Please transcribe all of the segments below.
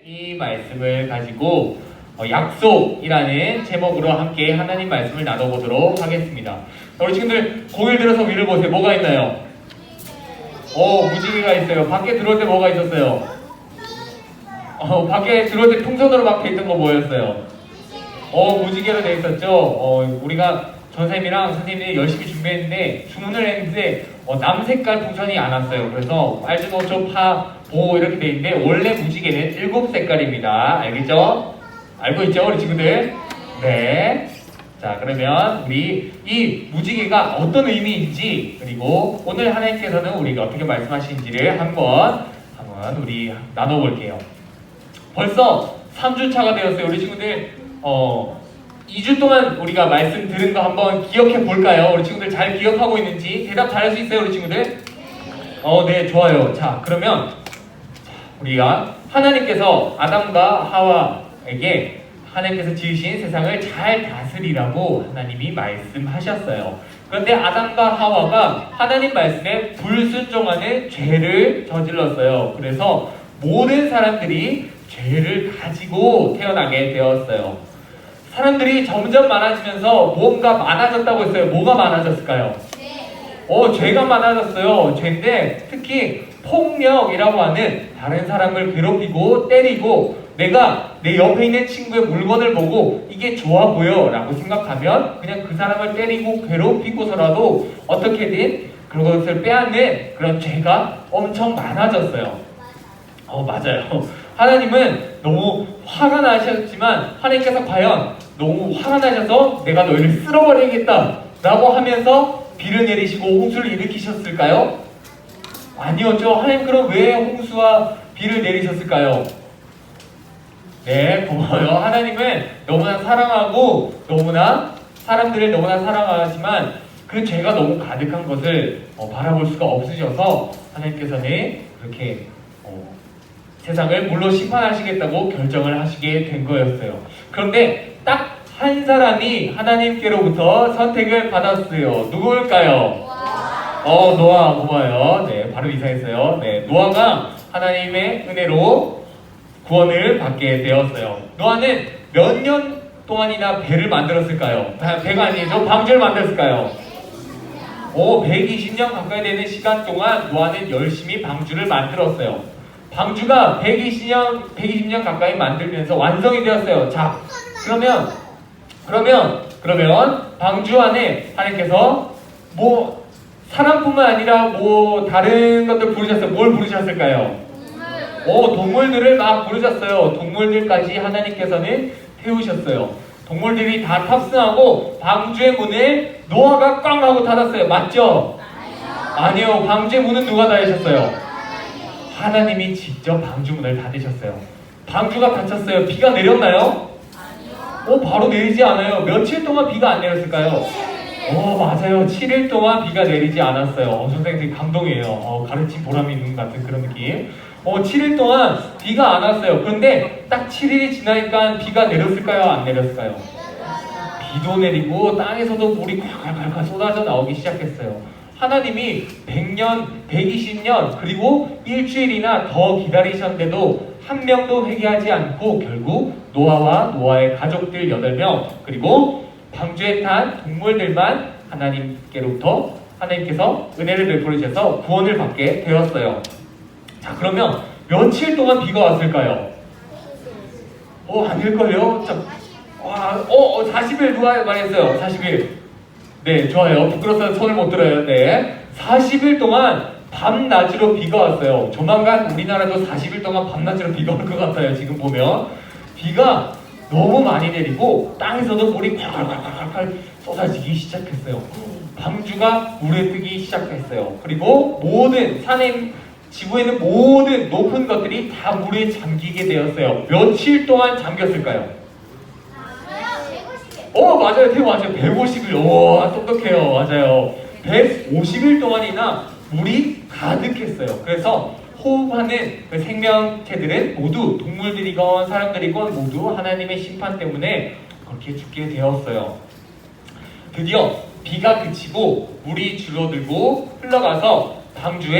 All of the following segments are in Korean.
이 말씀을 가지고 약속이라는 제목으로 함께 하나님 말씀을 나눠보도록 하겠습니다. 우리 친구들 고개를 들어서 위를 보세요. 뭐가 있나요? 무지개가 있어요. 밖에 들어올 때 뭐가 있었어요? 밖에 들어올 때 풍선으로 막 돼 있던 거 뭐였어요? 무지개로 돼 있었죠. 우리가 전쌤이랑 선생님이 열심히 준비했는데 주문을 했는데 남색깔 풍선이 안 왔어요. 그래서 빨주노초, 파, 보 이렇게 돼 있는데 원래 무지개는 7색깔입니다. 알겠죠? 알고 있죠? 우리 친구들? 네. 자, 그러면 우리 이 무지개가 어떤 의미인지, 그리고 오늘 하나님께서는 우리가 어떻게 말씀하시는지를 한번 우리 나눠볼게요. 벌써 3주차가 되었어요. 우리 친구들 2주 동안 우리가 말씀 들은 거 한번 기억해 볼까요? 우리 친구들 잘 기억하고 있는지 대답 잘할 수 있어요? 우리 친구들? 네, 좋아요. 자, 그러면 우리가 하나님께서 아담과 하와에게 하나님께서 지으신 세상을 잘 다스리라고 하나님이 말씀하셨어요. 그런데 아담과 하와가 하나님 말씀에 불순종하는 죄를 저질렀어요. 그래서 모든 사람들이 죄를 가지고 태어나게 되었어요. 사람들이 점점 많아지면서 뭔가 많아졌다고 했어요. 뭐가 많아졌을까요? 죄가 많아졌어요. 죄인데 특히 폭력이라고 하는 다른 사람을 괴롭히고 때리고 내가 내 옆에 있는 친구의 물건을 보고 이게 좋아 보여 라고 생각하면 그냥 그 사람을 때리고 괴롭히고서라도 어떻게든 그것을 빼앗는 그런 죄가 엄청 많아졌어요. 맞아요. 하나님은 너무 화가 나셨지만 하나님께서 과연 너무 화가 나셔서 내가 너희를 쓸어버리겠다 라고 하면서 비를 내리시고 홍수를 일으키셨을까요? 아니었죠. 하나님 그럼 왜 홍수와 비를 내리셨을까요? 네, 고마워요. 하나님은 너무나 사랑하고 너무나 사람들을 너무나 사랑하지만 그 죄가 너무 가득한 것을 바라볼 수가 없으셔서 하나님께서는 그렇게 세상을 물로 심판하시겠다고 결정을 하시게 된 거였어요. 그런데 딱 한 사람이 하나님께로부터 선택을 받았어요. 누구일까요? 노아. 고마워요. 네, 바로 이사했어요. 네, 노아가 하나님의 은혜로 구원을 받게 되었어요. 노아는 몇 년 동안이나 배를 만들었을까요? 배가 아니죠. 방주를 만들었을까요? 120년 가까이 되는 시간 동안 노아는 열심히 방주를 만들었어요. 방주가 120년 가까이 만들면서 완성이 되었어요. 자, 그러면 방주 안에 하나님께서 사람뿐만 아니라 다른 것들 부르셨어요. 뭘 부르셨을까요? 동물들을 막 부르셨어요. 동물들까지 하나님께서는 태우셨어요. 동물들이 다 탑승하고 방주의 문을 노아가 꽝 하고 닫았어요. 맞죠? 아니요. 방주의 문은 누가 닫으셨어요? 하나님이 직접 방주 문을 닫으셨어요. 방주가 닫혔어요. 비가 내렸나요? 바로 내리지 않아요. 며칠 동안 비가 안 내렸을까요? 맞아요. 7일 동안 비가 내리지 않았어요. 선생님 감동이에요. 가르친 보람이 있는 같은 그런 느낌. 7일 동안 비가 안 왔어요. 그런데 딱 7일이 지나니까 비가 내렸을까요? 안 내렸을까요? 비도 내리고 땅에서도 물이 콸콸콸콸 쏟아져 나오기 시작했어요. 하나님이 100년, 120년, 그리고 일주일이나 더 기다리셨는데도 한 명도 회개하지 않고 결국 노아와 노아의 가족들 8명, 그리고 방주에 탄 동물들만 하나님께서 은혜를 베풀으셔서 구원을 받게 되었어요. 자, 그러면 며칠 동안 비가 왔을까요? 아닐걸요? 40일 누가 말했어요? 40일. 네, 좋아요. 부끄러워서 손을 못 들어요. 네. 40일 동안 밤낮으로 비가 왔어요. 조만간 우리나라도 40일 동안 밤낮으로 비가 올 것 같아요. 지금 보면. 비가 너무 많이 내리고 땅에서도 물이 콸콸콸콸 쏟아지기 시작했어요. 방주가 물에 뜨기 시작했어요. 그리고 모든 지구에 있는 모든 높은 것들이 다 물에 잠기게 되었어요. 며칠 동안 잠겼을까요? 맞아요. 맞아요. 150일. 똑똑해요. 맞아요. 150일 동안이나 물이 가득했어요. 그래서 호흡하는 그 생명체들은 모두 동물들이건 사람들이건 모두 하나님의 심판 때문에 그렇게 죽게 되었어요. 드디어 비가 그치고 물이 줄어들고 흘러가서 방주가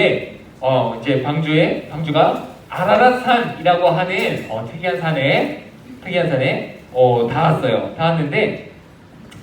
아라랏산이라고 하는 특이한 산에 닿았어요. 닿았는데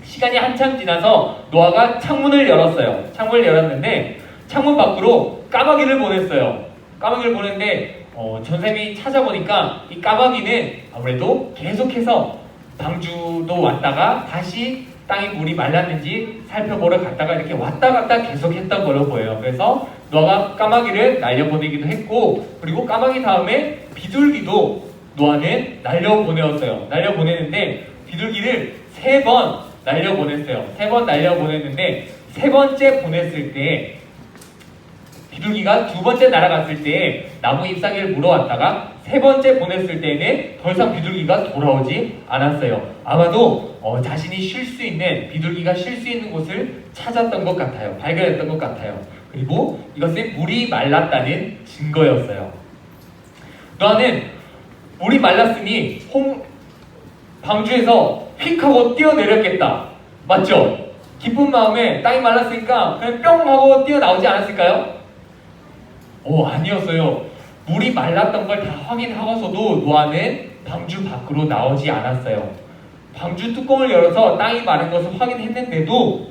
시간이 한참 지나서 노아가 창문을 열었어요. 창문을 열었는데 창문 밖으로 까마귀를 보냈어요. 까마귀를 보냈는데 전쌤이 찾아보니까 이 까마귀는 아무래도 계속해서 방주도 왔다가 다시 땅에 물이 말랐는지 살펴보러 갔다가 이렇게 왔다 갔다 계속 했던 걸로 보여요. 그래서 노아가 까마귀를 날려보내기도 했고, 그리고 까마귀 다음에 비둘기도 노아는 날려보내었어요. 날려보내는데 비둘기를 3번 날려보냈어요. 3번 날려보냈는데 3번째 보냈을 때 비둘기가 2번째 날아갔을 때 나무 잎사귀를 물어왔다가 3번째 보냈을 때는 더 이상 비둘기가 돌아오지 않았어요. 아마도 자신이 쉴 수 있는, 비둘기가 쉴 수 있는 곳을 찾았던 것 같아요. 발견했던 것 같아요. 그리고 이것은 물이 말랐다는 증거였어요. 노아는 물이 말랐으니 방주에서 휙 하고 뛰어내렸겠다. 맞죠? 기쁜 마음에 땅이 말랐으니까 그냥 뿅 하고 뛰어나오지 않았을까요? 아니었어요. 물이 말랐던 걸 다 확인하고서도 노아는 방주 밖으로 나오지 않았어요. 방주 뚜껑을 열어서 땅이 마른 것을 확인했는데도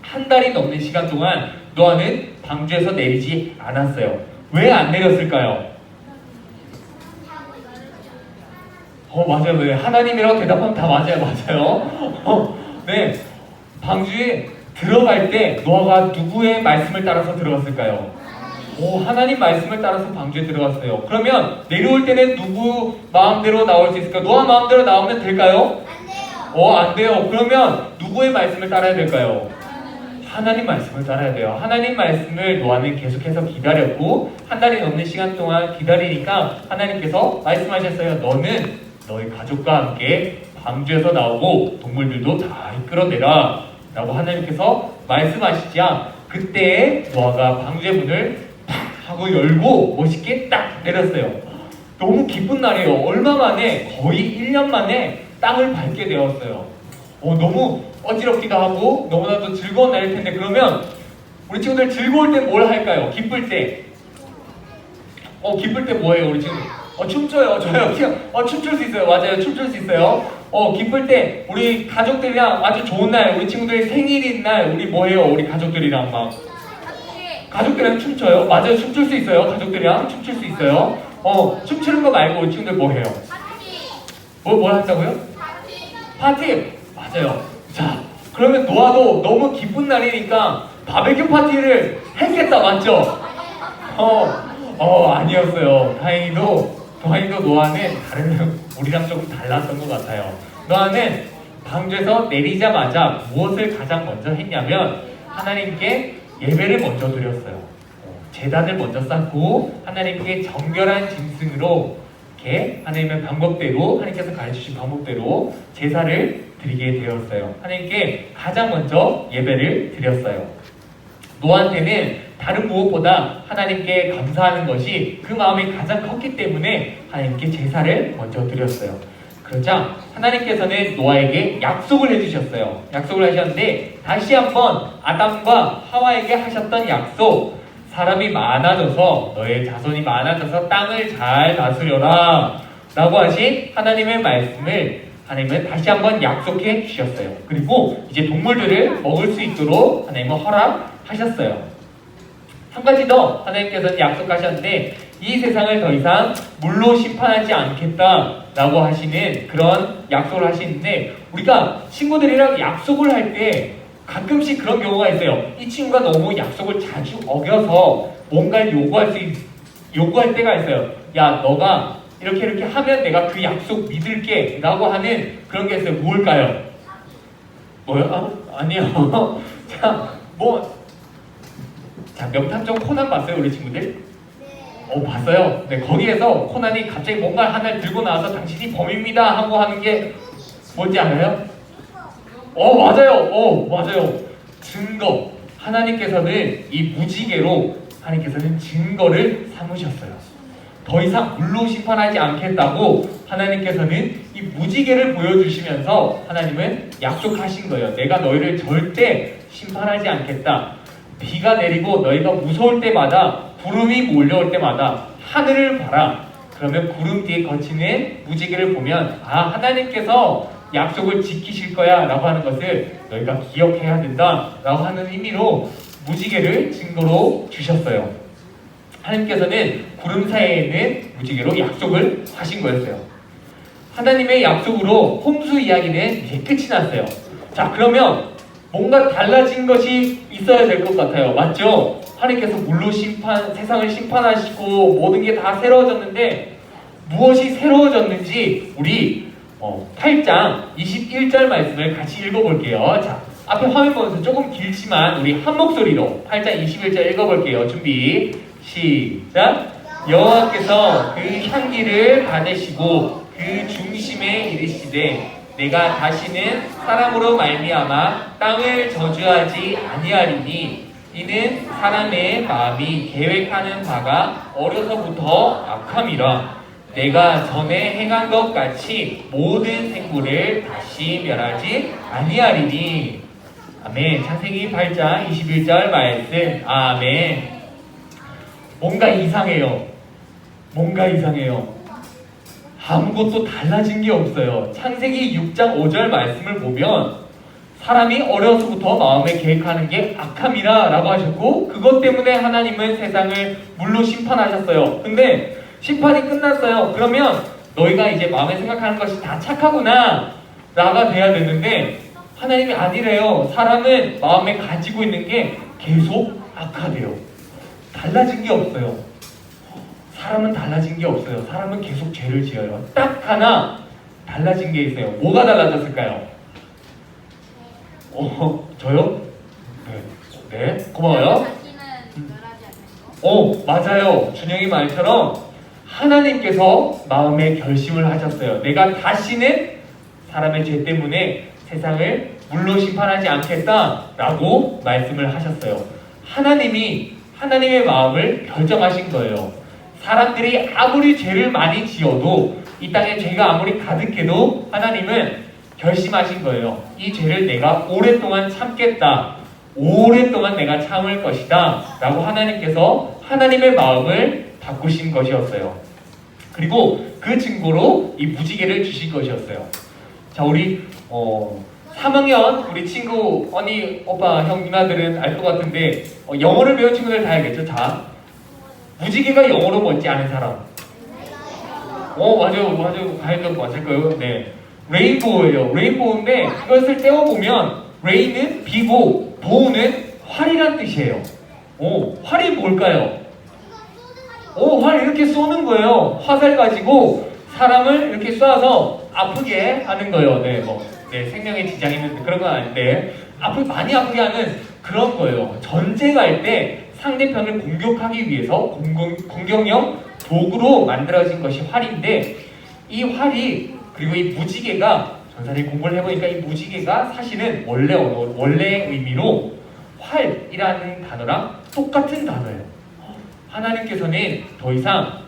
한 달이 넘는 시간 동안 노아는 방주에서 내리지 않았어요. 왜 안 내렸을까요? 맞아요. 네. 하나님이라고 대답하면 다 맞아요. 네. 방주에 들어갈 때 노아가 누구의 말씀을 따라서 들어갔을까요? 하나님 말씀을 따라서 방주에 들어갔어요. 그러면 내려올 때는 누구 마음대로 나올 수 있을까요? 노아 마음대로 나오면 될까요? 안 돼요. 안 돼요. 그러면 누구의 말씀을 따라야 될까요? 하나님 말씀을 따라야 돼요. 하나님 말씀을 노아는 계속해서 기다렸고 한 달이 넘는 시간 동안 기다리니까 하나님께서 말씀하셨어요. 너는 너희 가족과 함께 방주에서 나오고 동물들도 다 이끌어내라 라고 하나님께서 말씀하시자 그때 노아가 방주의 문을 팍 하고 열고 멋있게 딱 내렸어요. 너무 기쁜 날이에요. 얼마 만에, 거의 1년 만에 땅을 밟게 되었어요. 너무 어지럽기도 하고 너무나도 즐거운 날일 텐데, 그러면 우리 친구들 즐거울 때 뭘 할까요? 기쁠 때 기쁠 때 뭐해요 우리 친구들? 춤춰요. 저요. 춤출 수 있어요. 맞아요. 춤출 수 있어요. 기쁠 때 우리 가족들이랑 아주 좋은 날, 우리 친구들의 생일인 날 우리 뭐해요? 우리 가족들이랑 막 가족들이랑 춤춰요. 맞아요. 춤출 수 있어요. 가족들이랑 춤출 수 있어요. 춤추는 거 말고 우리 친구들 뭐해요? 뭘 한다고요? 파티. 맞아요. 자, 그러면 노아도 너무 기쁜 날이니까 바베큐 파티를 했겠다. 맞죠? 아니었어요. 다행히도 노아는 우리랑 조금 달랐던 것 같아요. 노아는 방주에서 내리자마자 무엇을 가장 먼저 했냐면 하나님께 예배를 먼저 드렸어요. 제단을 먼저 쌓고 하나님께 정결한 짐승으로 이렇게 하나님의 방법대로, 하나님께서 가르치신 방법대로 제사를 드리게 되었어요. 하나님께 가장 먼저 예배를 드렸어요. 노아한테는 다른 무엇보다 하나님께 감사하는 것이 그 마음이 가장 컸기 때문에 하나님께 제사를 먼저 드렸어요. 그러자 하나님께서는 노아에게 약속을 해주셨어요. 약속을 하셨는데 다시 한번 아담과 하와에게 하셨던 약속, 사람이 많아져서 너의 자손이 많아져서 땅을 잘 다스려라 라고 하신 하나님의 말씀을 하나님은 다시 한번 약속해 주셨어요. 그리고 이제 동물들을 먹을 수 있도록 하나님은 허락하셨어요. 한 가지 더 하나님께서는 약속하셨는데 이 세상을 더 이상 물로 심판하지 않겠다라고 하시는 그런 약속을 하시는데, 우리가 친구들이랑 약속을 할 때 가끔씩 그런 경우가 있어요. 이 친구가 너무 약속을 자주 어겨서 뭔가를 요구할 때가 있어요. 야, 너가 이렇게 하면 내가 그 약속 믿을게 라고 하는 그런 게 있어요. 뭘까요? 뭐요? 아니요. 자, 명탐정 코난 봤어요, 우리 친구들? 봤어요? 네, 거기에서 코난이 갑자기 뭔가 하나를 들고 나와서 당신이 범인입니다 하고 하는 게 뭔지 알아요? 맞아요. 증거. 하나님께서는 이 무지개로 하나님께서는 증거를 삼으셨어요. 더 이상 물로 심판하지 않겠다고 하나님께서는 이 무지개를 보여주시면서 하나님은 약속하신 거예요. 내가 너희를 절대 심판하지 않겠다. 비가 내리고 너희가 무서울 때마다, 구름이 몰려올 때마다 하늘을 봐라. 그러면 구름 뒤에 거치는 무지개를 보면 하나님께서 약속을 지키실 거야 라고 하는 것을 너희가 기억해야 된다 라고 하는 의미로 무지개를 증거로 주셨어요. 하나님께서는 구름 사이에 있는 무지개로 약속을 하신 거였어요. 하나님의 약속으로 홍수 이야기는 이제 끝이 났어요. 자, 그러면 뭔가 달라진 것이 있어야 될 것 같아요. 맞죠? 하나님께서 물로 세상을 심판하시고 모든 게 다 새로워졌는데 무엇이 새로워졌는지 우리 8장 21절 말씀을 같이 읽어볼게요. 자, 앞에 화면 보면서 조금 길지만 우리 한 목소리로 8장 21절 읽어볼게요. 준비, 시작! 여호와께서 그 향기를 받으시고 그 중심에 이르시되 내가 다시는 사람으로 말미암아 땅을 저주하지 아니하리니 이는 사람의 마음이 계획하는 바가 어려서부터 악함이라. 내가 전에 행한 것 같이 모든 생물을 다시 멸하지 아니하리니. 아멘. 창세기 8장 21절 말씀. 아멘. 뭔가 이상해요. 뭔가 이상해요. 아무것도 달라진 게 없어요. 창세기 6장 5절 말씀을 보면 사람이 어려서부터 마음에 계획하는 게 악함이라 라고 하셨고 그것 때문에 하나님은 세상을 물로 심판하셨어요. 근데 심판이 끝났어요. 그러면 너희가 이제 마음에 생각하는 것이 다 착하구나 라가 돼야 되는데 하나님이 아니래요. 사람은 마음에 가지고 있는 게 계속 악하대요. 달라진 게 없어요. 사람은 달라진 게 없어요. 사람은 계속 죄를 지어요. 딱 하나 달라진 게 있어요. 뭐가 달라졌을까요? 저요? 네, 고마워요. 맞아요. 준영이 말처럼 하나님께서 마음에 결심을 하셨어요. 내가 다시는 사람의 죄 때문에 세상을 물로 심판하지 않겠다라고 말씀을 하셨어요. 하나님이 하나님의 마음을 결정하신 거예요. 사람들이 아무리 죄를 많이 지어도 이 땅에 죄가 아무리 가득해도 하나님은 결심하신 거예요. 이 죄를 내가 오랫동안 참겠다. 오랫동안 내가 참을 것이다. 라고 하나님께서 하나님의 마음을 바꾸신 것이었어요. 그리고 그 증거로 이 무지개를 주신 것이었어요. 자, 우리 3학년 우리 친구 언니, 오빠, 형, 누나들은 알 것 같은데 영어를 배운 친구들 다 알겠죠? 자, 무지개가 영어로 뭔지 아는 사람? 맞아요. 맞을 거예요. 네. 레인보우예요. 레인보우인데 이것을 떼어보면 레인은 비고 보우는 활이란 뜻이에요. 활이 뭘까요? 활 이렇게 쏘는 거예요. 화살 가지고 사람을 이렇게 쏴서 아프게 하는 거예요. 생명에 지장이 있는 그런 건 아닌데 많이 아프게 하는 그런 거예요. 전쟁할 때 상대편을 공격하기 위해서 공격용 도구로 만들어진 것이 활인데 이 활이 그리고 이 무지개가 전사님 공부를 해보니까 이 무지개가 사실은 원래 의미로 활이라는 단어랑 똑같은 단어예요. 하나님께서는 더 이상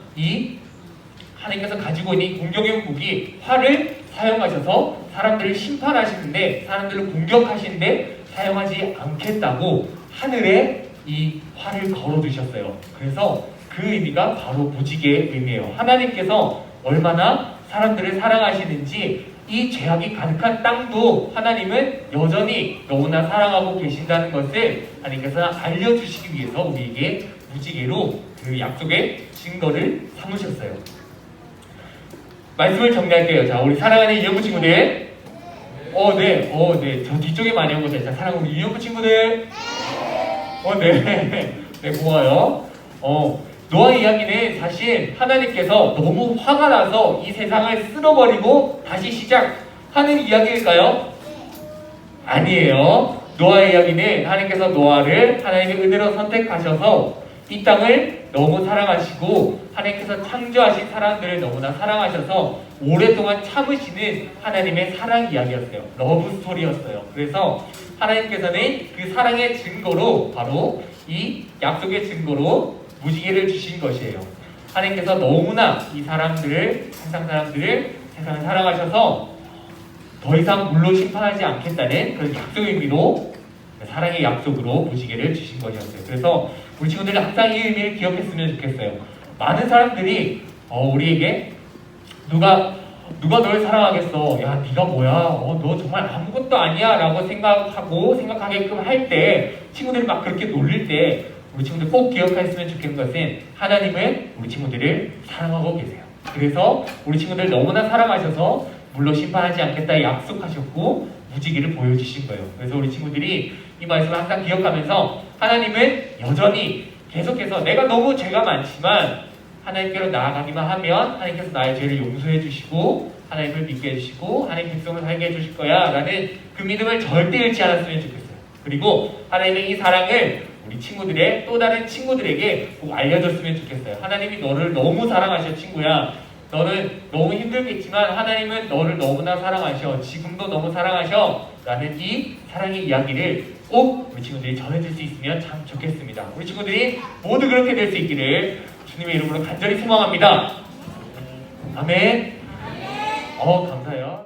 하나님께서 가지고 있는 공격용 무기 활을 사용하셔서 사람들을 심판하시는데 사람들을 공격하시는데 사용하지 않겠다고 하늘에 이 활을 걸어두셨어요. 그래서 그 의미가 바로 무지개의 의미예요. 하나님께서 얼마나 사람들을 사랑하시는지 이 죄악이 가득한 땅도 하나님은 여전히 너무나 사랑하고 계신다는 것을 하나님께서 알려주시기 위해서 우리에게 무지개로 그 약속의 증거를 삼으셨어요. 말씀을 정리할게요. 자, 우리 사랑하는 이영구 친구들. 네. 저 뒤쪽에 많이 오고 있어요. 자, 사랑하는 우리 이영구 친구들. 네, 고마워요. 노아 이야기는 사실 하나님께서 너무 화가 나서 이 세상을 쓸어버리고 다시 시작하는 이야기일까요? 아니에요. 노아 이야기는 하나님께서 노아를 하나님의 은혜로 선택하셔서 이 땅을 너무 사랑하시고 하나님께서 창조하신 사람들을 너무나 사랑하셔서 오랫동안 참으시는 하나님의 사랑 이야기였어요. 러브 스토리였어요. 그래서 하나님께서는 그 사랑의 증거로 바로 이 약속의 증거로 무지개를 주신 것이에요. 하나님께서 너무나 이 사람들을 세상을 사랑하셔서 더 이상 물로 심판하지 않겠다는 그런 약속의 의미로 사랑의 약속으로 무지개를 주신 것이었어요. 그래서 우리 친구들이 항상 이 의미를 기억했으면 좋겠어요. 많은 사람들이 우리에게 누가 널 사랑하겠어? 야, 네가 뭐야? 너 정말 아무것도 아니야? 라고 생각하게끔 할 때, 친구들이 막 그렇게 놀릴 때, 우리 친구들 꼭 기억했으면 좋겠는 것은 하나님은 우리 친구들을 사랑하고 계세요. 그래서 우리 친구들 너무나 사랑하셔서 물론 심판하지 않겠다 약속하셨고 무지개를 보여주신 거예요. 그래서 우리 친구들이 이 말씀을 항상 기억하면서 하나님은 여전히 계속해서 내가 너무 죄가 많지만 하나님께로 나아가기만 하면 하나님께서 나의 죄를 용서해 주시고 하나님을 믿게 해주시고 하나님 백성을 살게 해주실 거야 라는 그 믿음을 절대 잃지 않았으면 좋겠어요. 그리고 하나님의 이 사랑을 우리 친구들의 또 다른 친구들에게 꼭 알려줬으면 좋겠어요. 하나님이 너를 너무 사랑하셔 친구야. 너는 너무 힘들겠지만 하나님은 너를 너무나 사랑하셔. 지금도 너무 사랑하셔. 라는 이 사랑의 이야기를 꼭 우리 친구들이 전해줄 수 있으면 참 좋겠습니다. 우리 친구들이 모두 그렇게 될 수 있기를 주님의 이름으로 간절히 소망합니다. 아멘. 감사해요.